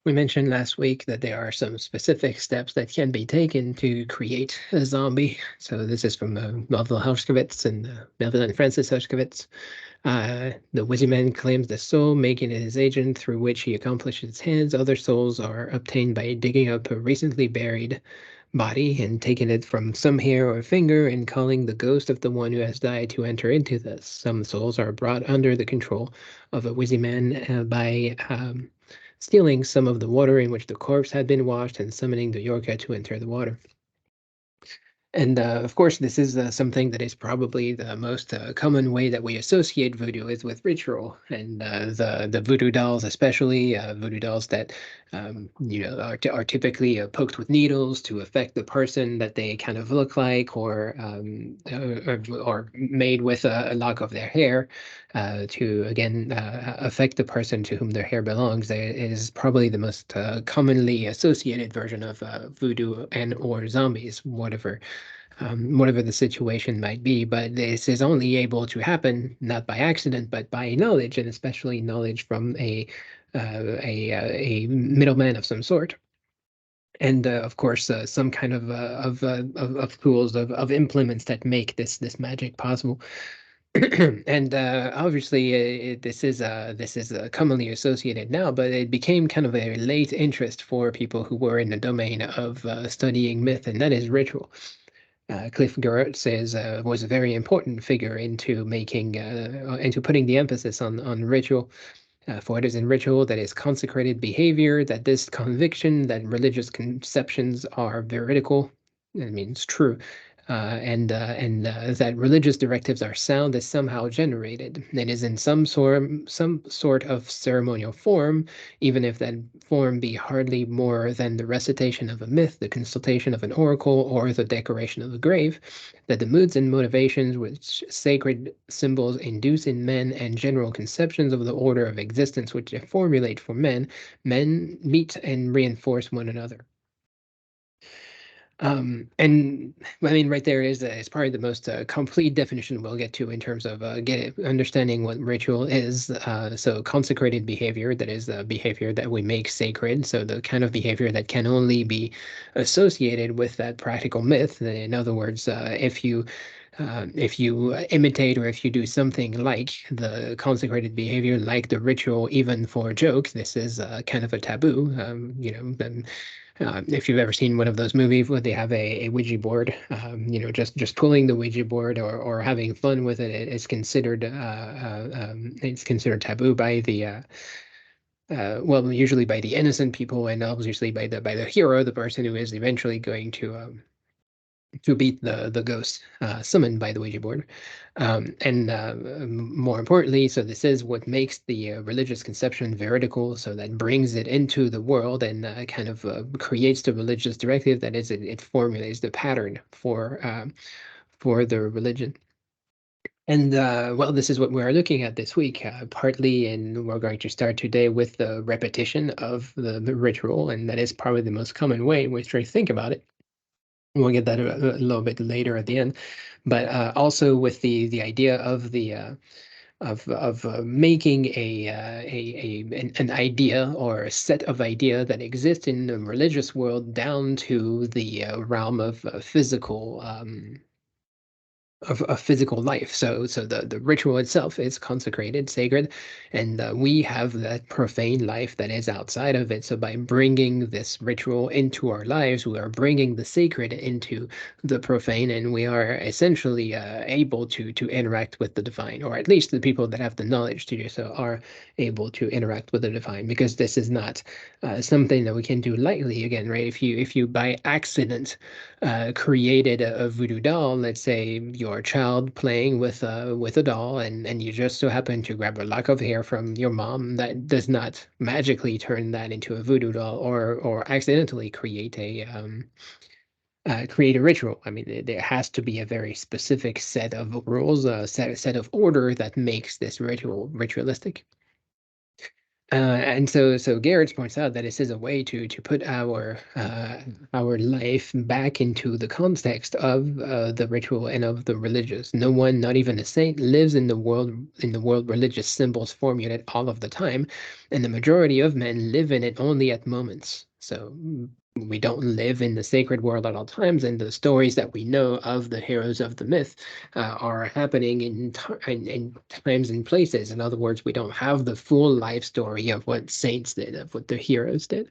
We mentioned last week that there are some specific steps that can be taken to create a zombie. So this is from Melville Hershkovitz and Melville and Francis Hershkovitz. The Wizzyman claims the soul, making it his agent through which he accomplishes his ends. Other souls are obtained by digging up a recently buried body and taking it from some hair or finger and calling the ghost of the one who has died to enter into this. Some souls are brought under the control of a Wizzyman by stealing some of the water in which the corpse had been washed and summoning the Yorka to enter the water. And of course, this is something that is probably the most common way that we associate voodoo is with ritual, and the voodoo dolls, especially voodoo dolls that are typically poked with needles to affect the person that they kind of look like, or made with a lock of their hair to again affect the person to whom their hair belongs. It is probably the most commonly associated version of voodoo and or zombies, whatever the situation might be. But this is only able to happen not by accident, but by knowledge, and especially knowledge from a middleman of some sort. And of course, some kind of tools of implements that make this magic possible. And obviously, this is commonly associated now, but it became kind of a late interest for people who were in the domain of studying myth, and that is ritual. Cliff Gertz was a very important figure into putting the emphasis on ritual. For it is in ritual that is consecrated behavior, that this conviction that religious conceptions are veridical, that means true, and that religious directives are sound is somehow generated. It is in some sort of ceremonial form, even if that form be hardly more than the recitation of a myth, the consultation of an oracle, or the decoration of a grave, that the moods and motivations which sacred symbols induce in men and general conceptions of the order of existence which they formulate for men meet and reinforce one another. And I mean, right there is probably the most complete definition we'll get to in terms of understanding what ritual is. So consecrated behavior, that is the behavior that we make sacred. So the kind of behavior that can only be associated with that practical myth. In other words, if you imitate or if you do something like the consecrated behavior, like the ritual, even for jokes, this is kind of a taboo. If you've ever seen one of those movies where they have a Ouija board, just pulling the Ouija board or having fun with it is considered it's considered taboo by the well, usually by the innocent people, and obviously by the hero, the person who is eventually going to beat the ghost summoned by the Ouija board. And more importantly, so this is what makes the religious conception veridical, so that brings it into the world and kind of creates the religious directive. That is, it formulates the pattern for the religion. And well, this is what we're looking at this week, partly, and we're going to start today with the repetition of the ritual, and that is probably the most common way in which we think about it. We'll get that a little bit later at the end, but also with the idea of the of making an idea or a set of idea that exists in the religious world down to the realm of physical of physical life. So the ritual itself is consecrated, sacred, and we have that profane life that is outside of it. So by bringing this ritual into our lives, we are bringing the sacred into the profane, and we are essentially able to interact with the divine, or at least the people that have the knowledge to do so are able to interact with the divine, because this is not something that we can do lightly. Again, right? If you by accident created a voodoo doll, let's say your child playing with a doll, and you just so happen to grab a lock of hair from your mom, that does not magically turn that into a voodoo doll, or accidentally create a ritual. I mean, there has to be a very specific set of rules, a set of order that makes this ritualistic. And so Garrett points out that this is a way to put our life back into the context of the ritual and of the religious. No one, not even a saint, lives in the world religious symbols formulate all of the time, and the majority of men live in it only at moments. So we don't live in the sacred world at all times, and the stories that we know of the heroes of the myth are happening in times and places. In other words, we don't have the full life story of what saints did, of what the heroes did.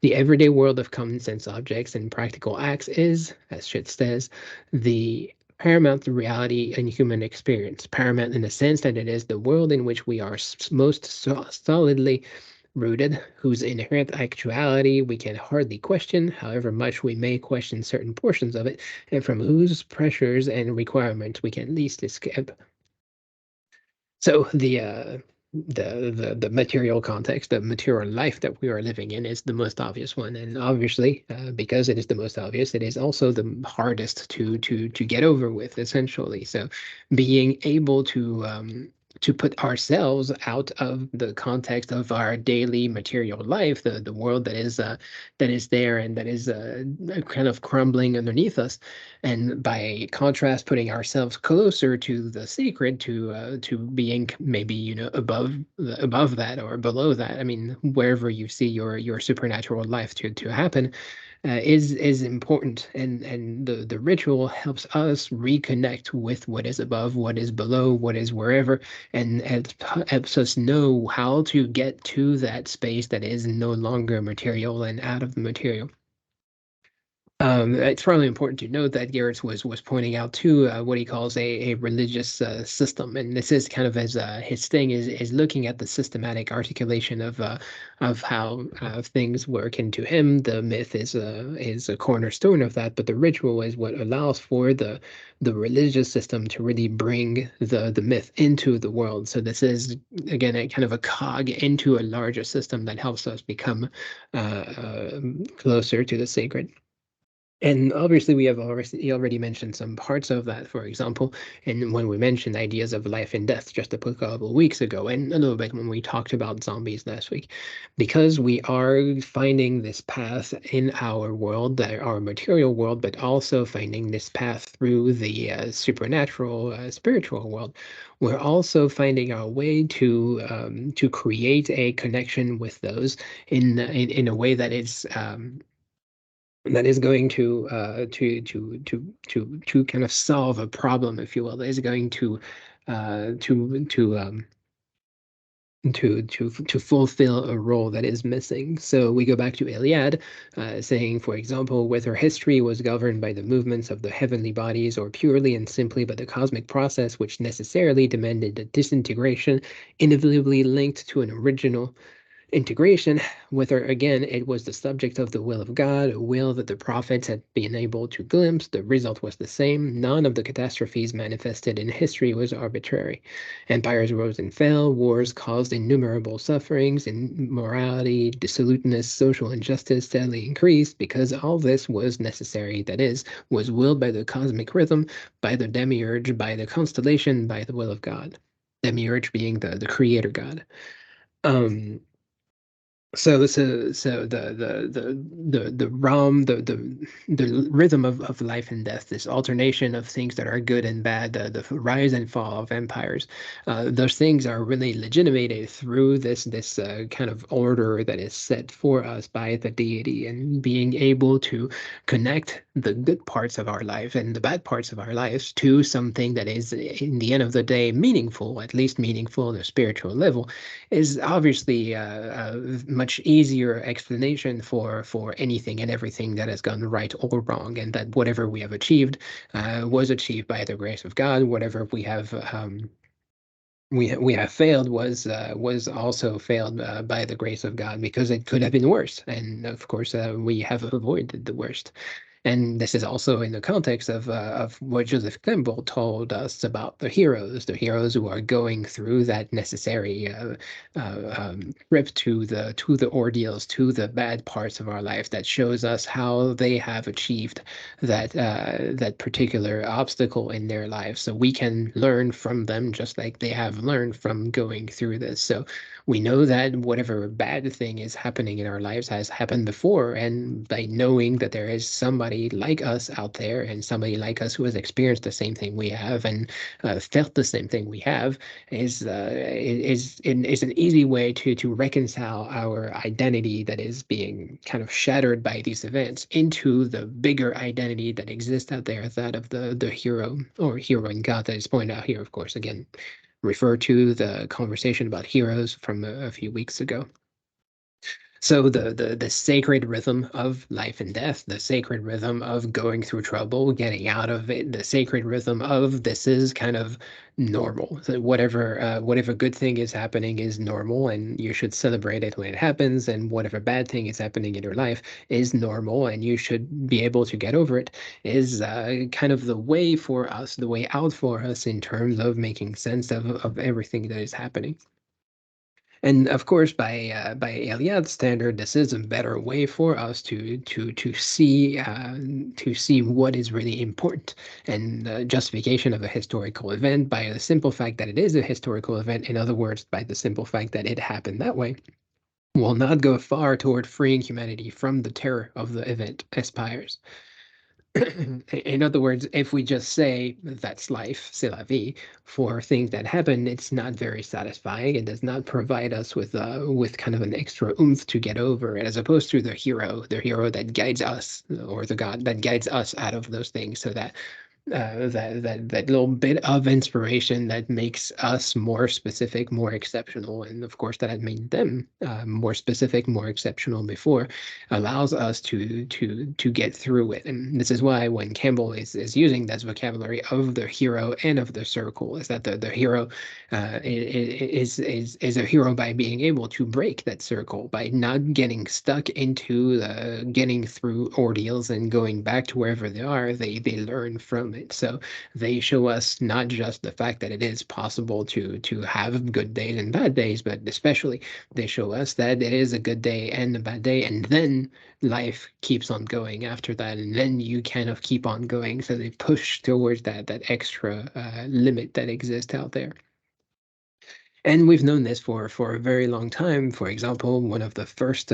The everyday world of common sense objects and practical acts is, as Schitt says, the paramount reality in human experience. Paramount in the sense that it is the world in which we are most solidly rooted, whose inherent actuality we can hardly question, however much we may question certain portions of it, and from whose pressures and requirements we can least escape. So the material context, the material life that we are living in is the most obvious one, and obviously, because it is the most obvious, it is also the hardest to get over with, essentially. So, being able to put ourselves out of the context of our daily material life, the world that is there and that is kind of crumbling underneath us, and by contrast putting ourselves closer to the sacred, to being maybe above that or below that, I mean, wherever you see your supernatural life to happen, is important, and the ritual helps us reconnect with what is above, what is below, what is wherever, and helps us know how to get to that space that is no longer material and out of the material. It's probably important to note that Garrett was pointing out too what he calls a religious system, and this is kind of his thing is looking at the systematic articulation of how things work. And to him, the myth is a cornerstone of that, but the ritual is what allows for the religious system to really bring the myth into the world. So this is again a kind of a cog into a larger system that helps us become closer to the sacred. And obviously, we have already mentioned some parts of that, for example, and when we mentioned ideas of life and death just a couple of weeks ago, and a little bit when we talked about zombies last week, because we are finding this path in our world, our material world, but also finding this path through the supernatural, spiritual world. We're also finding our way to create a connection with those in a way that is going to kind of solve a problem, if you will, that is going uh, to to um, to fulfill a role that is missing. So we go back to Iliad, saying, for example, whether history was governed by the movements of the heavenly bodies or purely and simply by the cosmic process, which necessarily demanded a disintegration, inevitably linked to an original integration, whether again it was the subject of the will of God, a will that the prophets had been able to glimpse, the result was the same. None of the catastrophes manifested in history was arbitrary. Empires rose and fell, wars caused innumerable sufferings, immorality, dissoluteness, social injustice steadily increased because all this was necessary, that is, was willed by the cosmic rhythm, by the demiurge, by the constellation, by the will of God. Demiurge being the creator God. Um, so the realm, the rhythm of life and death, this alternation of things that are good and bad, the rise and fall of empires, those things are really legitimated through this kind of order that is set for us by the deity, and being able to connect the good parts of our life and the bad parts of our lives to something that is, in the end of the day, meaningful, at least meaningful on a spiritual level, is obviously a much easier explanation for anything and everything that has gone right or wrong, and that whatever we have achieved was achieved by the grace of God. Whatever we have failed was also failed by the grace of God, because it could have been worse, and of course we have avoided the worst. And this is also in the context of what Joseph Campbell told us about the heroes who are going through that necessary trip to the ordeals, to the bad parts of our life that shows us how they have achieved that particular obstacle in their lives. So we can learn from them just like they have learned from going through this. So we know that whatever bad thing is happening in our lives has happened before, and by knowing that there is somebody like us out there and somebody like us who has experienced the same thing we have and felt the same thing we have is an easy way to reconcile our identity that is being kind of shattered by these events into the bigger identity that exists out there, that of the hero or heroine god that is pointed out here, of course, again refer to the conversation about heroes from a few weeks ago. So the sacred rhythm of life and death, the sacred rhythm of going through trouble, getting out of it, the sacred rhythm of this is kind of normal. So whatever good thing is happening is normal, and you should celebrate it when it happens. And whatever bad thing is happening in your life is normal, and you should be able to get over it. Is kind of the way for us, the way out for us in terms of making sense of everything that is happening. And of course, by Eliad's standard, this is a better way for us to see what is really important, and the justification of a historical event by the simple fact that it is a historical event. In other words, by the simple fact that it happened that way, will not go far toward freeing humanity from the terror of the event aspires. In other words, if we just say that's life, c'est la vie, for things that happen, it's not very satisfying. It does not provide us with kind of an extra oomph to get over it, as opposed to the hero that guides us, or the god that guides us out of those things, so that that little bit of inspiration that makes us more specific, more exceptional, and of course that had made them more specific, more exceptional before, allows us to get through it. And this is why when Campbell is using this vocabulary of the hero and of the circle, is that the hero is a hero by being able to break that circle, by not getting stuck into getting through ordeals and going back to wherever they are. They learn from it. So they show us not just the fact that it is possible to have good days and bad days, but especially they show us that it is a good day and a bad day, and then life keeps on going after that, and then you kind of keep on going. So they push towards that extra limit that exists out there. And we've known this for a very long time. For example, one of the first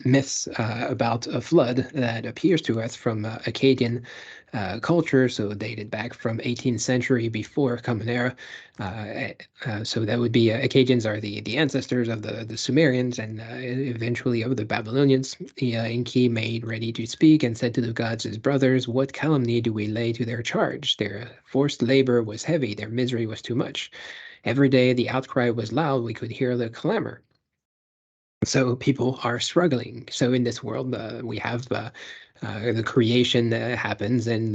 myths about a flood that appears to us from Akkadian culture, so dated back from 18th century before Common Era. So that would be Akkadians are the ancestors of the Sumerians and eventually of the Babylonians. Enki made ready to speak and said to the gods, his brothers, what calumny do we lay to their charge? Their forced labor was heavy, their misery was too much. Every day the outcry was loud, we could hear the clamor. So people are struggling. So in this world, we have the creation that happens, and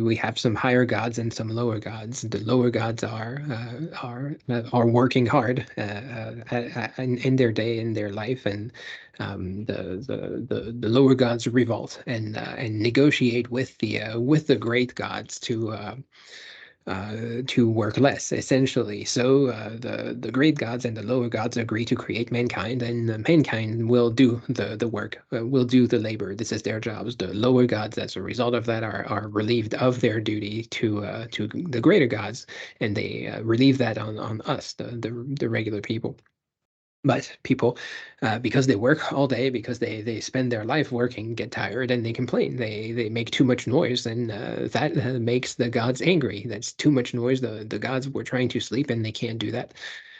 we have some higher gods and some lower gods. The lower gods are working hard in their day, in their life, and the lower gods revolt and negotiate with the great gods to work less, essentially. So the great gods and the lower gods agree to create mankind, and mankind will do the work, will do the labor. This is their jobs. The lower gods, as a result of that, are relieved of their duty to the greater gods, and they relieve that on us, the regular people. But people, because they work all day, because they spend their life working, get tired, and they complain. They make too much noise, and that makes the gods angry. That's too much noise. The gods were trying to sleep, and they can't do that.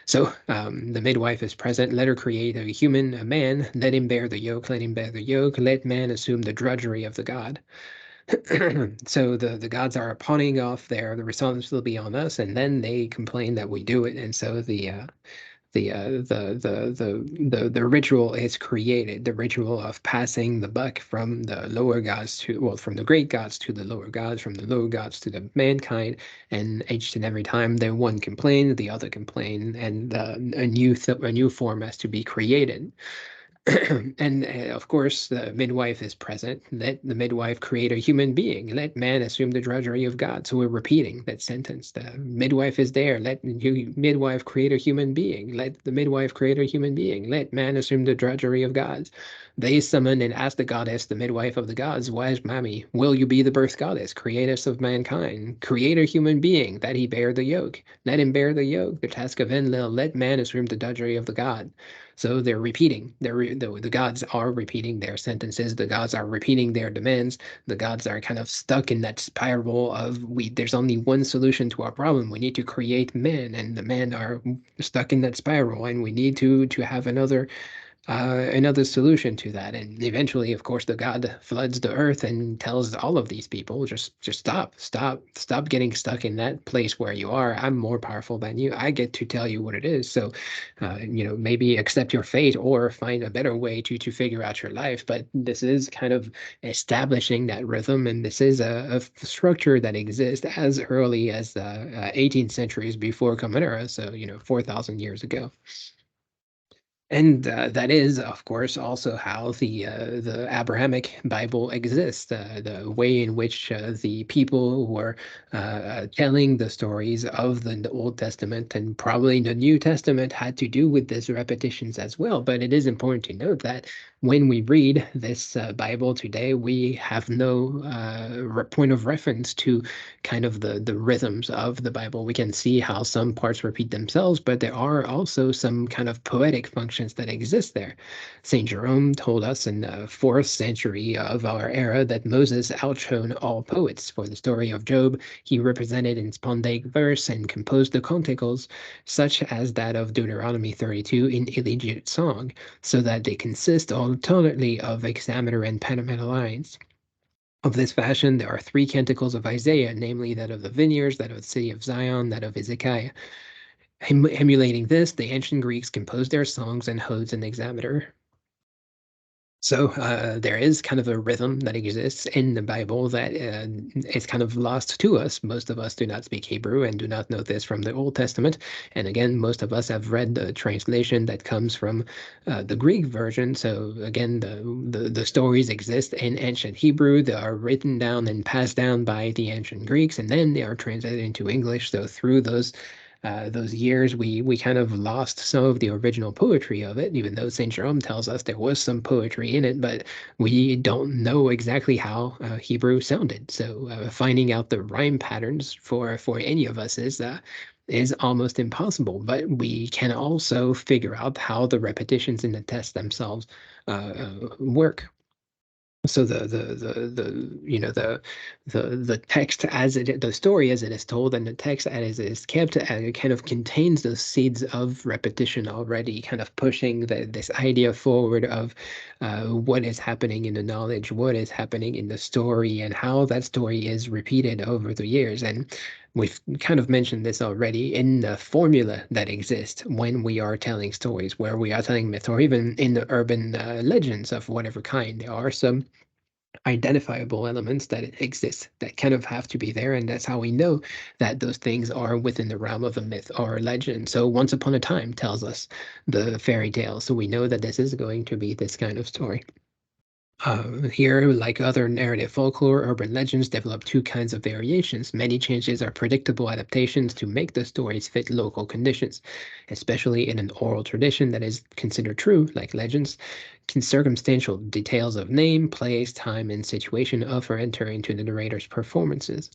So the midwife is present. Let her create a human, a man. Let him bear the yoke. Let him bear the yoke. Let man assume the drudgery of the god. So the gods are pawning off the responsibility on us, and then they complain that we do it. And so the ritual is created, the ritual of passing the buck from the lower gods to, well, from the great gods to the lower gods, from the lower gods to the mankind, and each and every time the one complains, the other complain, and a new form has to be created. And of course, the midwife is present. Let the midwife create a human being. Let man assume the drudgery of God. So we're repeating that sentence. The midwife is there. Let you, midwife create a human being. Let the midwife create a human being. Let man assume the drudgery of gods. They summon and ask the goddess, the midwife of the gods, wise Mami, will you be the birth goddess, creatress of mankind? Create a human being that he bear the yoke. Let him bear the yoke. The task of Enlil. Let man assume the drudgery of the god. So they're repeating. The gods are repeating their sentences. The gods are repeating their demands. The gods are kind of stuck in that spiral of we. There's only one solution to our problem. We need to create men, and the men are stuck in that spiral, and we need to have another solution to that. And eventually, of course, the god floods the earth and tells all of these people, just stop getting stuck in that place where you are. I'm more powerful than you. I get to tell you what it is. So, maybe accept your fate or find a better way to figure out your life. But this is kind of establishing that rhythm, and this is a structure that exists as early as the 18th centuries before Common Era. So, 4,000 years ago. And that is, of course, also how the Abrahamic Bible exists. The way in which the people were telling the stories of the Old Testament and probably the New Testament had to do with these repetitions as well. But it is important to note that when we read this Bible today, we have no point of reference to kind of the rhythms of the Bible. We can see how some parts repeat themselves, but there are also some kind of poetic functions that exist there. Saint Jerome told us in the 4th century of our era that Moses outshone all poets. For the story of Job, he represented in spondaic verse and composed the canticles, such as that of Deuteronomy 32 in elegiac song, so that they consist alternately of hexameter and pentameter lines. Of this fashion, there are 3 canticles of Isaiah, namely that of the vineyards, that of the city of Zion, that of Hezekiah. Emulating this, the ancient Greeks composed their songs in hodes and hexameter. So there is kind of a rhythm that exists in the Bible that is kind of lost to us. Most of us do not speak Hebrew and do not know this from the Old Testament. And again, most of us have read the translation that comes from the Greek version. So again, the stories exist in ancient Hebrew. They are written down and passed down by the ancient Greeks, and then they are translated into English. So through those years, we kind of lost some of the original poetry of it, even though St. Jerome tells us there was some poetry in it, but we don't know exactly how Hebrew sounded. So finding out the rhyme patterns for any of us is almost impossible. But we can also figure out how the repetitions in the text themselves work. So the text as the story as it is told and the text as it is kept kind of contains those seeds of repetition already, kind of pushing this idea forward of what is happening in the knowledge, what is happening in the story, and how that story is repeated over the years. And we've kind of mentioned this already in the formula that exists when we are telling stories, where we are telling myths, or even in the urban legends of whatever kind. There are some identifiable elements that exist that kind of have to be there, and that's how we know that those things are within the realm of a myth or a legend. So Once Upon a Time tells us the fairy tale, so we know that this is going to be this kind of story. Here, like other narrative folklore, urban legends develop 2 kinds of variations. Many changes are predictable adaptations to make the stories fit local conditions, especially in an oral tradition that is considered true, like legends. Circumstantial details of name, place, time, and situation often enter into the narrator's performances.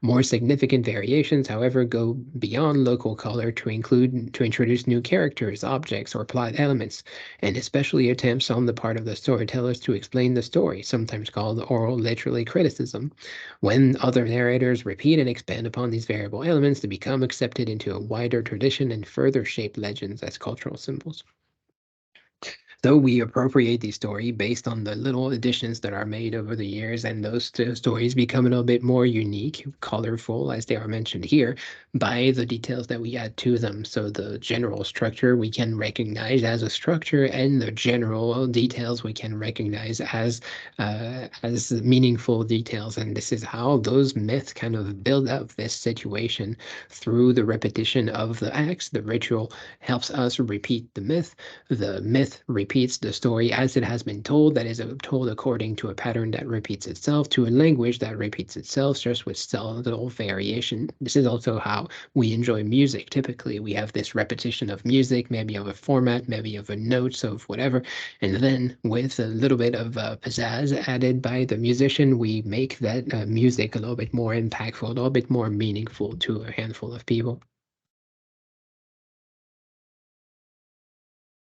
More significant variations, however, go beyond local color to introduce new characters, objects, or plot elements, and especially attempts on the part of the storytellers to explain the story, sometimes called oral literary criticism, when other narrators repeat and expand upon these variable elements to become accepted into a wider tradition and further shape legends as cultural symbols. So we appropriate the story based on the little additions that are made over the years, and those stories become a little bit more unique, colorful, as they are mentioned here, by the details that we add to them. So the general structure we can recognize as a structure, and the general details we can recognize as meaningful details. And this is how those myths kind of build up this situation through the repetition of the acts. The ritual helps us repeat the myth repeats repeats the story as it has been told, that is told according to a pattern that repeats itself, to a language that repeats itself, just with subtle variation. This is also how we enjoy music. Typically, we have this repetition of music, maybe of a format, maybe of a notes of whatever, and then with a little bit of pizzazz added by the musician, we make that music a little bit more impactful, a little bit more meaningful to a handful of people.